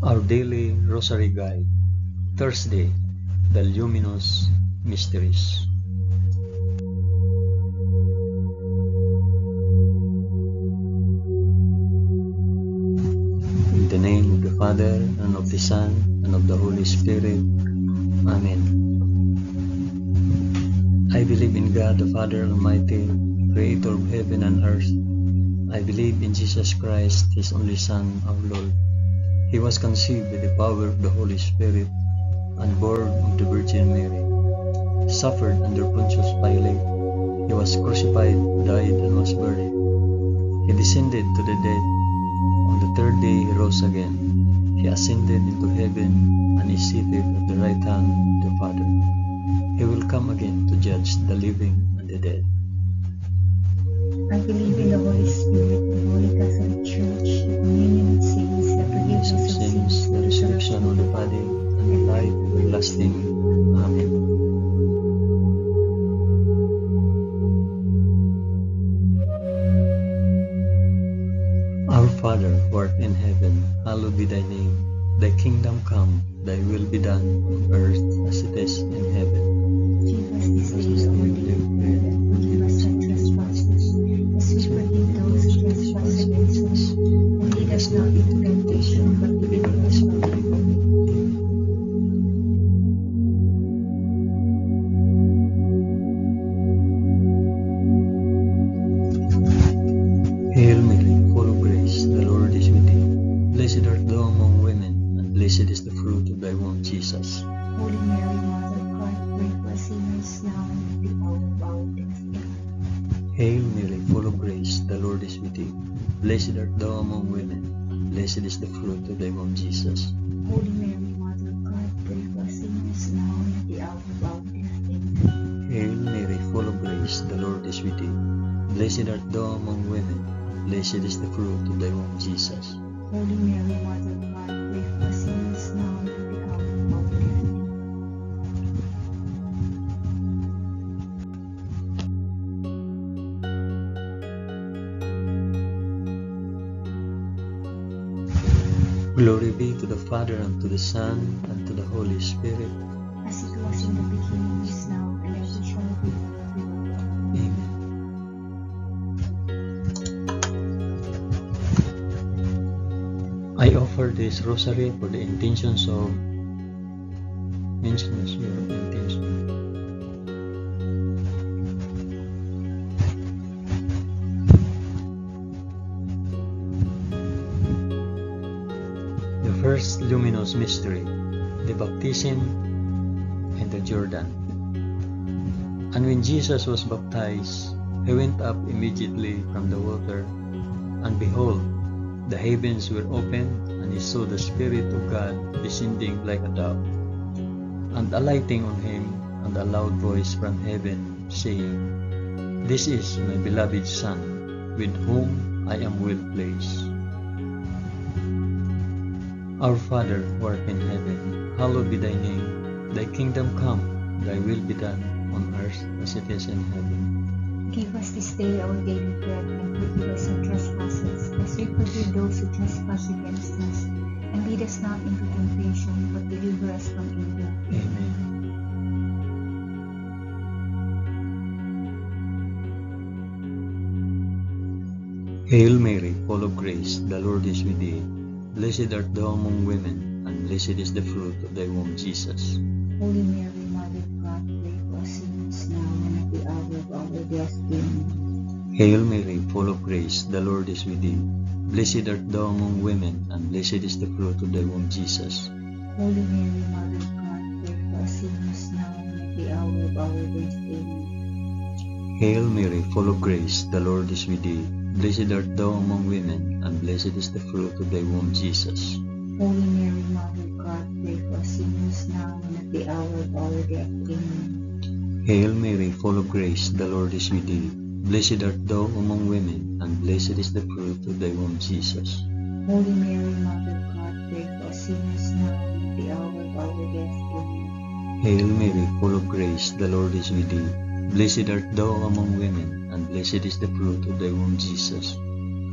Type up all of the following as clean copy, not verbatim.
Our Daily Rosary Guide, Thursday, the Luminous Mysteries. In the name of the Father, and of the Son, and of the Holy Spirit. Amen. I believe in God the Father Almighty, Creator of heaven and earth. I believe in Jesus Christ, His only Son, our Lord. He was conceived by the power of the Holy Spirit and born of the Virgin Mary. Suffered under Pontius Pilate. He was crucified, died, and was buried. He descended to the dead. On the third day He rose again. He ascended into heaven and is seated at the right hand of the Father. He will come again to judge the living and the dead. I believe in the Holy Spirit, the Holy Catholic Church, the communion of saints, the forgiveness of sins, the resurrection of the body, and the life everlasting. Amen. Our Father, who art in heaven, hallowed be thy name. Thy kingdom come, thy will be done on earth as it is in heaven. Give us this day our daily bread, and forgive us our trespasses, as we forgive those who trespass against us. And lead us not into temptation, but deliver us from evil. Hail Mary, full of grace, the Lord is with thee. Blessed art thou among women, and blessed is the fruit of thy womb, Jesus. Holy Mary, Mother of God, pray for us sinners now and at the hour of our death. Amen. Hail Mary, full of grace, the Lord is with thee. Blessed art thou among women, and blessed is the fruit of thy womb, Jesus. Holy Mary, Mother of God, pray for us sinners now and at the hour of our death. Amen. Hail Mary, full of grace, the Lord is with thee. Blessed art thou among women, and blessed is the fruit of thy womb, Jesus. Holy Mary, Mother of God, pray for us sinners now and at the hour of our death. Amen. Glory be to the Father, and to the Son, and to the Holy Spirit. As it was in the beginning, is now, and ever shall be, world without end. Amen. I offer this rosary for the intentions of mention as your intention. The first luminous mystery, the baptism in the Jordan. And when Jesus was baptized, he went up immediately from the water, and behold, the heavens were opened, and he saw the Spirit of God descending like a dove, and alighting on him, and a loud voice from heaven, saying, This is my beloved Son, with whom I am well pleased. Our Father, who art in heaven, hallowed be thy name. Thy kingdom come, thy will be done, on earth as it is in heaven. Give us this day our daily bread, and forgive us our trespasses, as we forgive those who trespass against us. And lead us not into temptation, but deliver us from evil. Amen. Hail Mary, full of grace, the Lord is with thee. Blessed art thou among women, and blessed is the fruit of thy womb, Jesus. Holy Mary, Mother of God, pray for us sinners now and at the hour of our death. Amen. Hail Mary, full of grace, the Lord is with thee. Blessed art thou among women, and blessed is the fruit of thy womb, Jesus. Holy Mary, Mother of God, pray for us sinners now and at the hour of our death. Amen. Hail Mary, full of grace, the Lord is with thee. Blessed art thou among women, and blessed is the fruit of thy womb, Jesus. Holy Mary, Mother of God, pray for us sinners now and at the hour of our death. Amen. Hail Mary, full of grace, the Lord is with thee. Blessed art thou among women, and blessed is the fruit of thy womb, Jesus. Holy Mary, Mother of God, pray for us sinners now and at the hour of our death. Amen. Hail Mary, full of grace, the Lord is with thee. Blessed art thou among women, and blessed is the fruit of thy womb, Jesus.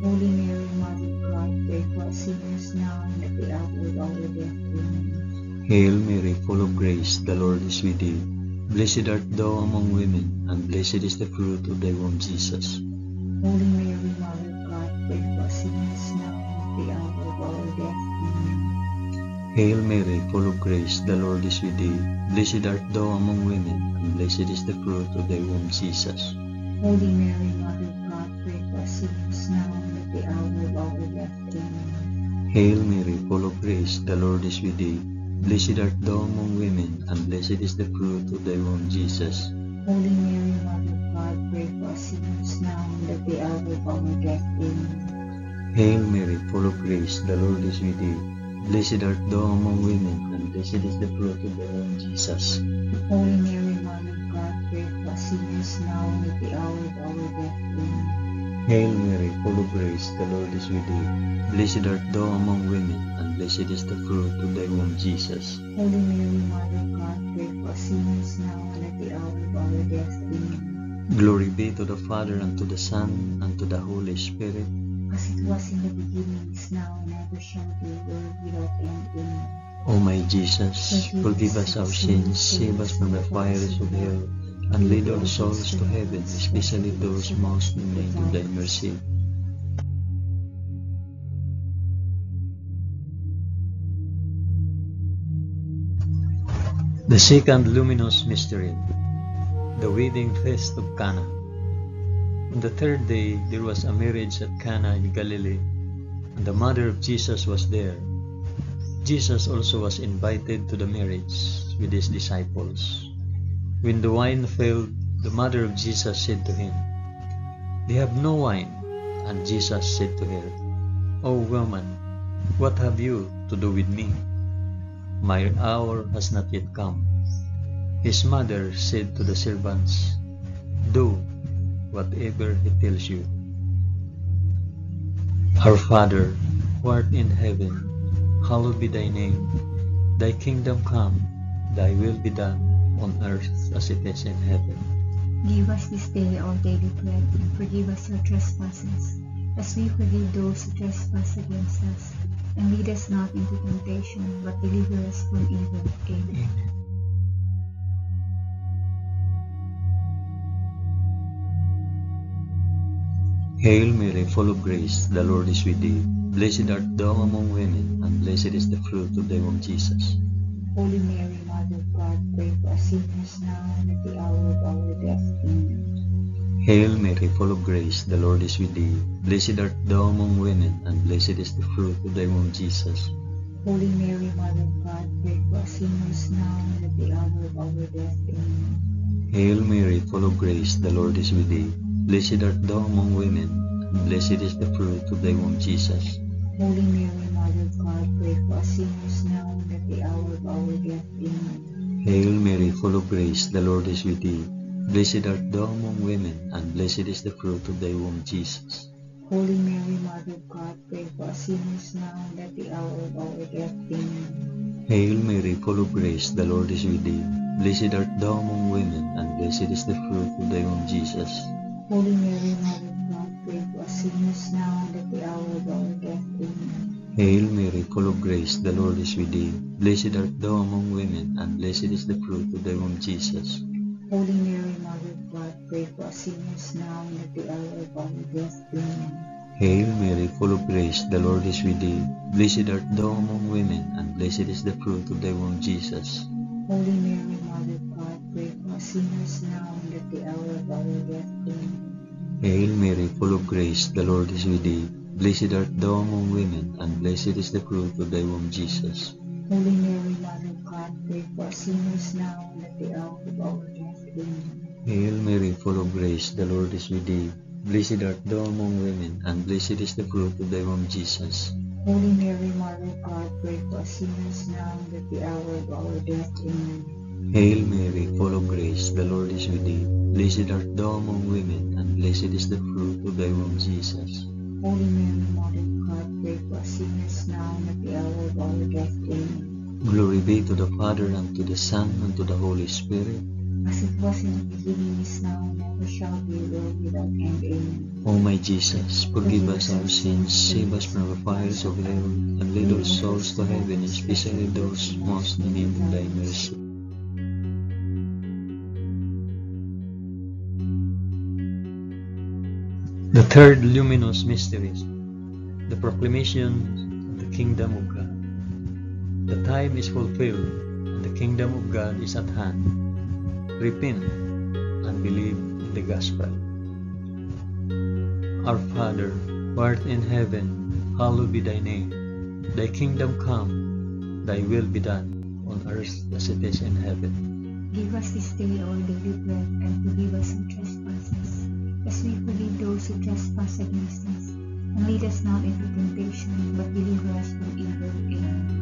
Holy Mary, Mother of God, pray for us sinners sinners now and at the hour of our death. Amen. Hail Mary, full of grace, the Lord is with thee. Blessed art thou among women, and blessed is the fruit of thy womb, Jesus. Holy Mary, Mother of God, pray for us sinners now and at the hour of our death. Amen. Hail Mary, full of grace, the Lord is with thee. Blessed art thou among women, and blessed is the fruit of thy womb, Jesus. Holy Mary, Mother of God, pray for us sinners now and at the hour of our death. Amen. Hail Mary, full of grace, the Lord is with thee. Blessed art thou among women, and blessed is the fruit of thy womb, Jesus. Holy Mary, Mother of God, pray for us sinners now and at the hour of our death. Amen. Hail Mary, full of grace, the Lord is with thee. Blessed art thou among women, and blessed is the fruit of thy womb, Jesus. Holy Mary, Mother of God, pray for us sinners now and at the hour of our death. Amen. Hail Mary, full of grace, the Lord is with thee. Blessed art thou among women, and blessed is the fruit of thy womb, Jesus. Holy Mary, Mother of God, pray for us sinners now and at the hour of our death. Amen. Glory be to the Father, and to the Son, and to the Holy Spirit. As it was in the beginning, is now, and ever shall be, world without end. Amen. O my Jesus, forgive us our sins, save us from the fires of hell, and lead all souls to heaven, especially those most in need of thy mercy. The second luminous mystery, the wedding feast of Cana. On the third day, there was a marriage at Cana in Galilee, and the mother of Jesus was there. Jesus also was invited to the marriage with his disciples. When the wine failed, the mother of Jesus said to him, "They have no wine." And Jesus said to her, "O woman, what have you to do with me? My hour has not yet come." His mother said to the servants, "Do whatever he tells you." Our Father, who art in heaven, hallowed be thy name. Thy kingdom come, thy will be done, on earth as it is in heaven. Give us this day our daily bread, and forgive us our trespasses, as we forgive those who trespass against us. And lead us not into temptation, but deliver us from evil. Amen. Hail Mary, full of grace, the Lord is with thee. Blessed art thou among women, and blessed is the fruit of thy womb, Jesus. Holy Mary, Mother of God, pray for us sinners now and at the hour of our death. Amen. Hail Mary, full of grace, the Lord is with thee. Blessed art thou among women, and blessed is the fruit of thy womb, Jesus. Holy Mary, Mother of God, pray for us sinners now and at the hour of our death. Amen. Hail Mary, full of grace, the Lord is with thee. Blessed art thou among women, and blessed is the fruit of thy womb, Jesus. Holy Mary, Mother of God, pray for us sinners now and at the hour of our death. Amen. Hail Mary, full of grace, the Lord is with thee. Blessed art thou among women, and blessed is the fruit of thy womb, Jesus. Holy Mary, Mother of God, pray for us sinners now and at the hour of our death. Amen. Hail Mary, full of grace, the Lord is with thee. Blessed art thou among women, and blessed is the fruit of thy womb, Jesus. Holy Mary, Mother of God, pray for us sinners now and at the hour of our death. Amen. Hail Mary, full of grace, the Lord is with thee. Blessed art thou among women, and blessed is the fruit of thy womb, Jesus. Holy Mary, Mother of God, pray for us sinners now and at the hour of our death. Amen. Hail Mary, full of grace, the Lord is with thee. Blessed art thou among women, and blessed is the fruit of thy womb, Jesus. Holy Mary, Mother of God, pray for us sinners now and at the hour of our death. Amen. Hail Mary, full of grace, the Lord is with thee. Blessed art thou among women, and blessed is the fruit of thy womb, Jesus. Holy Mary, Mother of God, pray for us sinners now and at the hour of our death. Amen. Hail Mary, full of grace, the Lord is with thee. Blessed art thou among women, and blessed is the fruit of thy womb, Jesus. Holy Mary, Mother of God, pray for us sinners now and at the hour of our death. Amen. Hail Mary, full of grace, the Lord is with thee. Blessed art thou among women, and blessed is the fruit of thy womb, Jesus. Holy Mary, Mother of God, pray for us sinners now and at the hour of our death. Amen. Glory be to the Father, and to the Son, and to the Holy Spirit. as it was in the beginning, is now, and ever shall be, world without end. Amen. O my Jesus, forgive us our sins, save us from the fires of hell, and lead all souls to heaven, especially those most in need of thy mercy. The third luminous mystery, the proclamation of the kingdom of God. The time is fulfilled, and the kingdom of God is at hand. Repent and believe in the gospel. Our Father, who art in heaven, hallowed be thy name. Thy kingdom come, thy will be done, on earth as it is in heaven. Give us this day our daily bread, and forgive us our trespasses, as we forgive those who trespass against us. And lead us not into temptation, but deliver us from evil. Amen.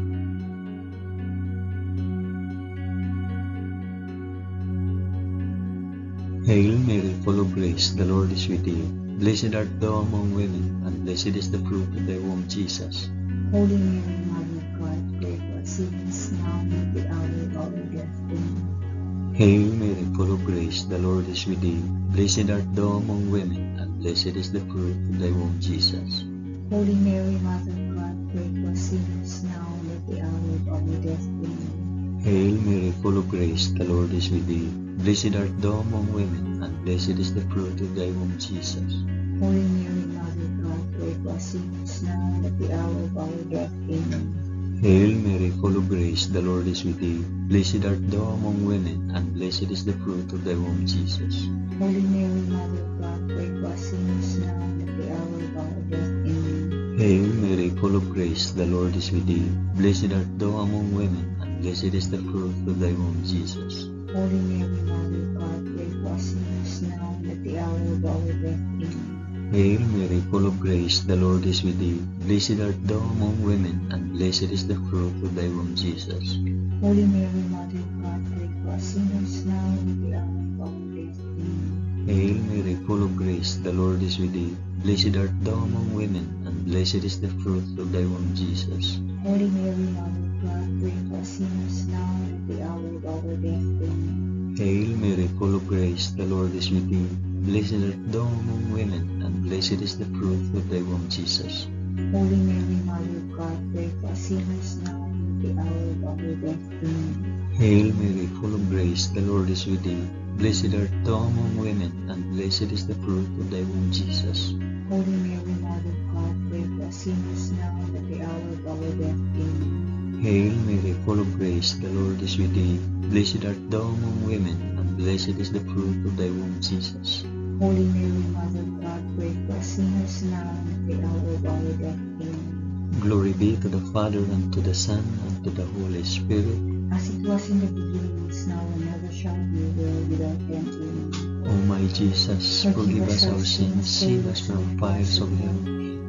Hail Mary, full of grace, the Lord is with thee. Blessed art thou among women, and blessed is the fruit of thy womb, Jesus. Holy Mary, Mother of God, pray for us sinners, now and at the hour of our death. Amen. Hail Mary, full of grace, the Lord is with thee. Blessed art thou among women, and blessed is the fruit of thy womb, Jesus. Holy Mary, Mother of God, pray for us sinners, now and at the hour of our death. Amen. Hail Mary, full of grace, the Lord is with thee. Blessed art thou among women, and blessed is the fruit of thy womb, Jesus. Holy Mary, Mother of God, pray for us sinners, now and at the hour of our death. Amen. Hail Mary, full of grace, the Lord is with thee. Blessed art thou among women, and blessed is the fruit of thy womb, Jesus. Holy Mary, Mother of God, pray for us sinners, now and at the hour of our death. Amen. Hail Mary, full of grace, the Lord is with thee. Blessed art thou among women, and blessed is the fruit of thy womb, Jesus. Holy Mary, Mother of God, pray for us sinners, now and at the hour of our death. Amen. Hail Mary, full of grace, the Lord is with thee. Blessed art thou among women, and blessed is the fruit of thy womb, Jesus. Holy Mary, Mother of God, pray for us sinners, now and at the hour of our death. Amen. Hail Mary, full of grace, the Lord is with thee. Blessed art thou among women, and blessed is the fruit of thy womb, Jesus. Holy Mary, Mother of God, pray for us sinners, now and at the hour of our death. Amen. Hail Mary, full of grace, the Lord is with thee. Blessed art thou among women, and blessed is the fruit of thy womb, Jesus. Holy Mary, Mother of God, pray for us sinners, now and at the hour of our death. Amen. Hail Mary, full of grace, the Lord is with thee. Blessed art thou among women, and blessed is the fruit of thy womb, Jesus. Holy Mary, Mother of God, pray for us sinners, now and at the hour of our death. Amen. Hail Mary, full of grace, the Lord is with thee. Blessed art thou among women, and blessed is the fruit of thy womb, Jesus. Holy Mary, Mother of God, pray for us sinners, now and at the hour of our death. Amen. Glory be to the Father, and to the Son, and to the Holy Spirit. As it was in the beginning, is now, and ever shall be, world without end. Amen. O my Jesus, forgive us our sins, save us from the fires of hell,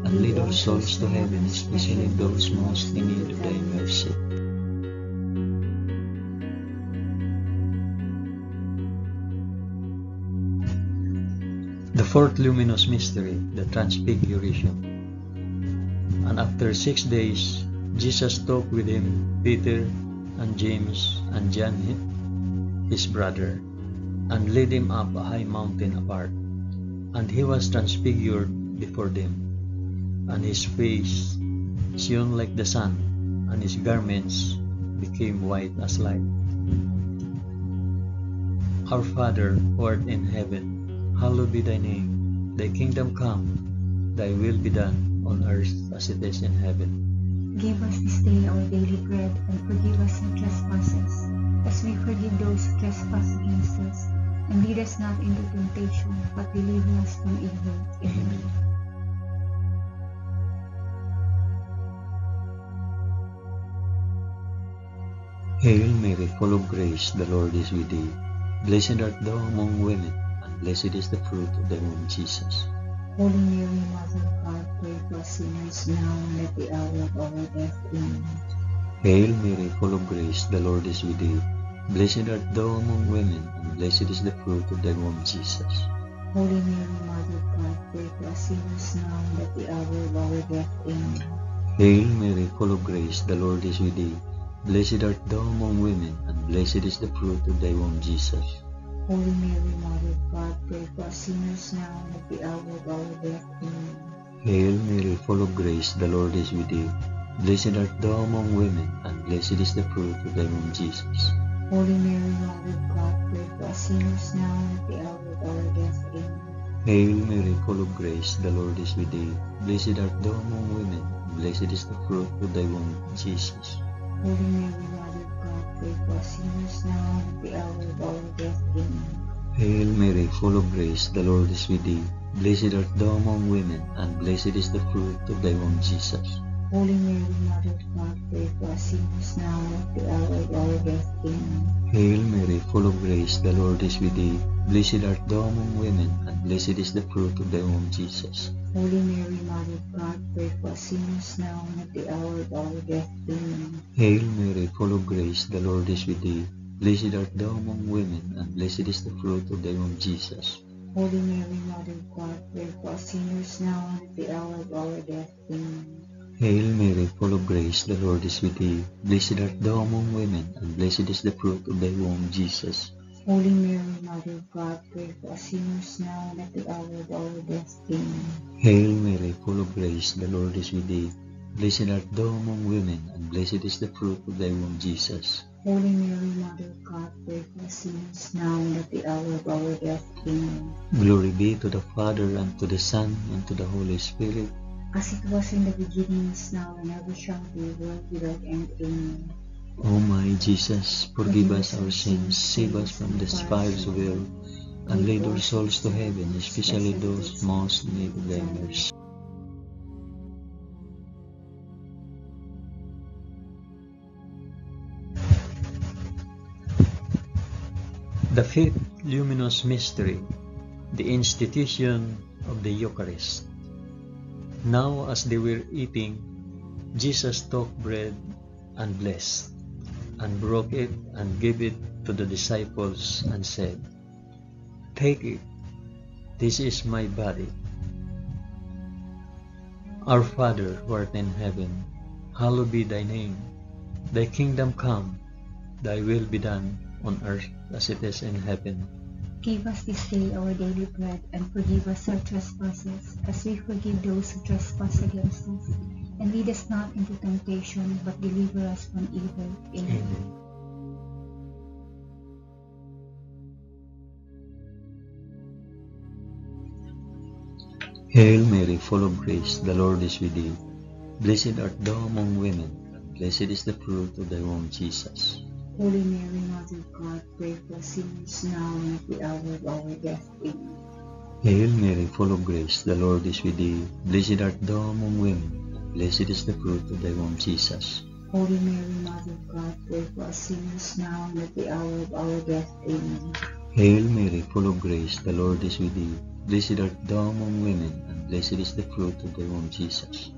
and lead all souls to heaven, especially those most in need of thy mercy. The fourth luminous mystery, the Transfiguration. And after 6 days, Jesus took with him Peter and James and John his brother, and led him up a high mountain apart. And he was transfigured before them, and his face shone like the sun, and his garments became white as light. Our Father, who art in heaven, hallowed be thy name. Thy kingdom come, thy will be done, on earth as it is in heaven. Give us this day our daily bread, and forgive us our trespasses, as we forgive those who trespass against us. And lead us not into temptation, but deliver us from evil. Amen. Hail Mary, full of grace, the Lord is with thee. Blessed art thou among women, and blessed is the fruit of thy womb, Jesus. Holy Mary, Mother of God, pray for us sinners, now and at the hour of our death. Amen. Hail Mary, full of grace, the Lord is with thee. Blessed art thou among women, and blessed is the fruit of thy womb, Jesus. Holy Mary, Mother of God, pray for us sinners, now and at the hour of our death. Amen. Hail Mary, full of grace, the Lord is with thee. Blessed art thou among women, and blessed is the fruit of thy womb, Jesus. Holy Mary, Mother of God, pray for us sinners now and at the hour of our death. Amen. Hail Mary, full of grace, the Lord is with thee. Blessed art thou among women, and blessed is the fruit of thy womb, Jesus. Holy Mary, Mother of God, pray for us sinners now and at the hour of our death. Amen. Hail Mary, full of grace, the Lord is with thee. Blessed art thou among women, and blessed is the fruit of thy womb, Jesus. Holy Mary, Mother of God, pray for us sinners now and at the hour of our death. Amen. Hail Mary, full of grace, the Lord is with thee. Blessed art thou among women, and blessed is the fruit of thy womb, Jesus. Holy Mary, Mother of God, pray for us sinners now and at the hour of our death. Amen. Hail Mary, full of grace, the Lord is with thee. Blessed art thou among women, and blessed is the fruit of thy womb, Jesus. Holy Mary, Mother of God, pray for us sinners now and at the hour of our death. Amen. Hail Mary, full of grace, the Lord is with thee. Blessed art thou among women, and blessed is the fruit of thy womb, Jesus. Holy Mary, Mother of God, pray for us sinners now and at the hour of our death. Amen. Hail Mary, full of grace, the Lord is with thee. Blessed art thou among women, and blessed is the fruit of thy womb, Jesus. Holy Mary, Mother of God, pray for us sinners now and at the hour of our death. Amen. Hail Mary, full of grace, the Lord is with thee. Blessed art thou among women, and blessed is the fruit of thy womb, Jesus. Holy Mary, Mother of God, pray for us sinners now and at the hour of our death. Amen. Glory be to the Father, and to the Son, and to the Holy Spirit. As it was in the beginning, is now, and ever shall be, world without end. Amen. O my Jesus, forgive us our sins, save us from the fires of hell, and lead our souls to heaven, especially those most in need of thy mercy. The fifth luminous mystery, the institution of the Eucharist. Now as they were eating, Jesus took bread and blessed, and broke it and gave it to the disciples and said, "Take it, this is my body." Our Father who art in heaven, hallowed be thy name. Thy kingdom come, thy will be done on earth as it is in heaven. Give us this day our daily bread, and forgive us our trespasses, as we forgive those who trespass against us. And lead us not into temptation, but deliver us from evil. Amen. Hail Mary, full of grace, the Lord is with thee. Blessed art thou among women, and blessed is the fruit of thy womb, Jesus. Holy Mary, Mother of God, pray for us sinners now and at the hour of our death. Amen. Hail Mary, full of grace, the Lord is with thee. Blessed art thou among women, and blessed is the fruit of thy womb, Jesus. Holy Mary, Mother of God, pray for us sinners now and at the hour of our death. Amen. Hail Mary, full of grace, the Lord is with thee. Blessed art thou among women, and blessed is the fruit of thy womb, Jesus.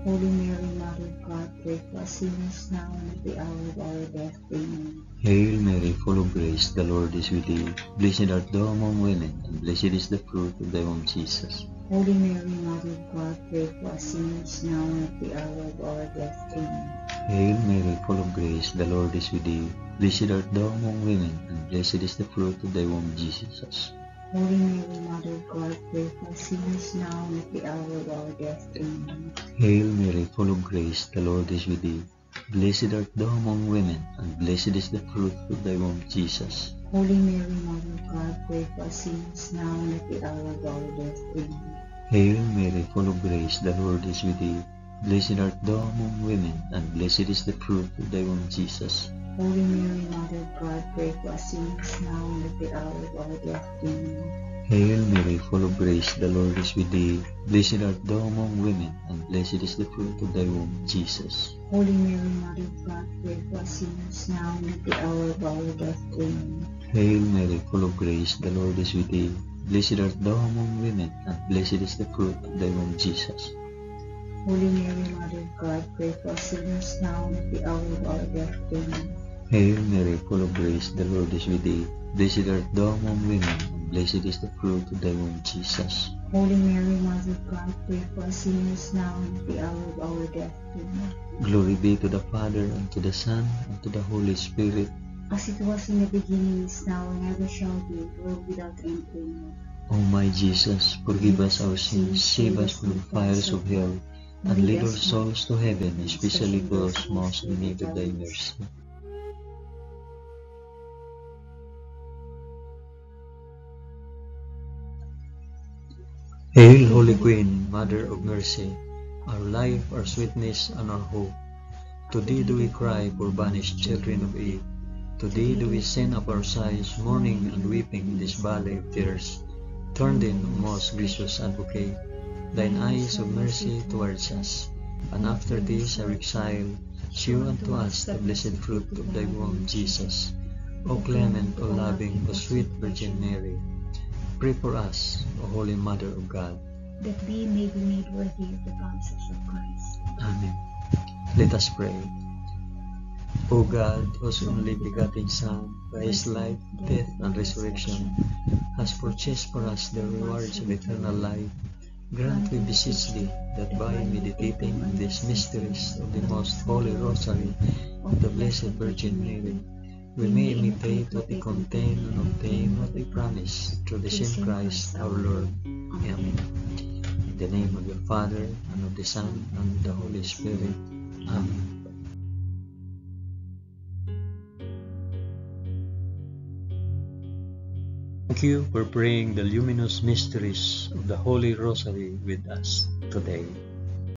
Holy Mary, Mother of God, pray for us sinners now and at the hour of our death. Amen. Hail Mary, full of grace, the Lord is with thee. Blessed art thou among women, and blessed is the fruit of thy womb, Jesus. Holy Mary, Mother of God, pray for us sinners now and at the hour of our death. Amen. Hail Mary, full of grace, the Lord is with thee. Blessed art thou among women, and blessed is the fruit of thy womb, Jesus. Holy Mary, Mother of God, pray for us sinners now and at the hour of our death. Amen. Hail Mary, full of grace, the Lord is with thee. Blessed art thou among women, and blessed is the fruit of thy womb, Jesus. Holy Mary, Mother of God, pray for us sinners now and at the hour of our death. Amen. Hail Mary, full of grace, the Lord is with thee. Blessed art thou among women, and blessed is the fruit of thy womb, Jesus. Holy Mary, Mother of God, pray for us sinners now and at the hour of our death. Amen. Hail Mary, full of grace, the Lord is with thee. Blessed art thou among women, and blessed is the fruit of thy womb, Jesus. Holy Mary, Mother of God, pray for us sinners now and at the hour of our death. Amen. Hail Mary, full of grace, the Lord is with thee. Blessed art thou among women, and blessed is the fruit of thy womb, Jesus. Holy Mary, Mother of God, pray for us sinners now and at the hour of our death. Amen. Hail Mary, full of grace, the Lord is with thee. Blessed art thou among women, and blessed is the fruit of thy womb, Jesus. Holy Mary, Mother of God, pray for us sinners now and at the hour of our death. Amen. Glory be to the Father, and to the Son, and to the Holy Spirit. as it was in the beginning, is now, and ever shall be, world without end. Amen. O my Jesus, forgive us our sins, save us from the fires of hell, and lead all souls to heaven, especially those most in need of thy mercy. Hail, Holy Queen, Mother of Mercy, our life, our sweetness, and our hope. To thee do we cry, poor banished children of Eve. To thee do we send up our sighs, mourning and weeping in this valley of tears. Turn then, O most gracious Advocate, thine eyes of mercy towards us, and after this our exile, shew unto us the blessed fruit of thy womb, Jesus. O clement, O loving, O sweet Virgin Mary, pray for us, O Holy Mother of God, that we may be made worthy of the promises of Christ. Amen. Let us pray. O God, whose only begotten Son, by his life, death, and resurrection, has purchased for us the rewards of eternal life, grant, we beseech thee, that by meditating on these mysteries of the most holy Rosary of the Blessed Virgin Mary, we may imitate what they contain and obtain what they promise, through the same Christ our Lord. Amen. In the name of the Father, and of the Son, and of the Holy Spirit. Amen. Thank you for praying the luminous mysteries of the Holy Rosary with us today.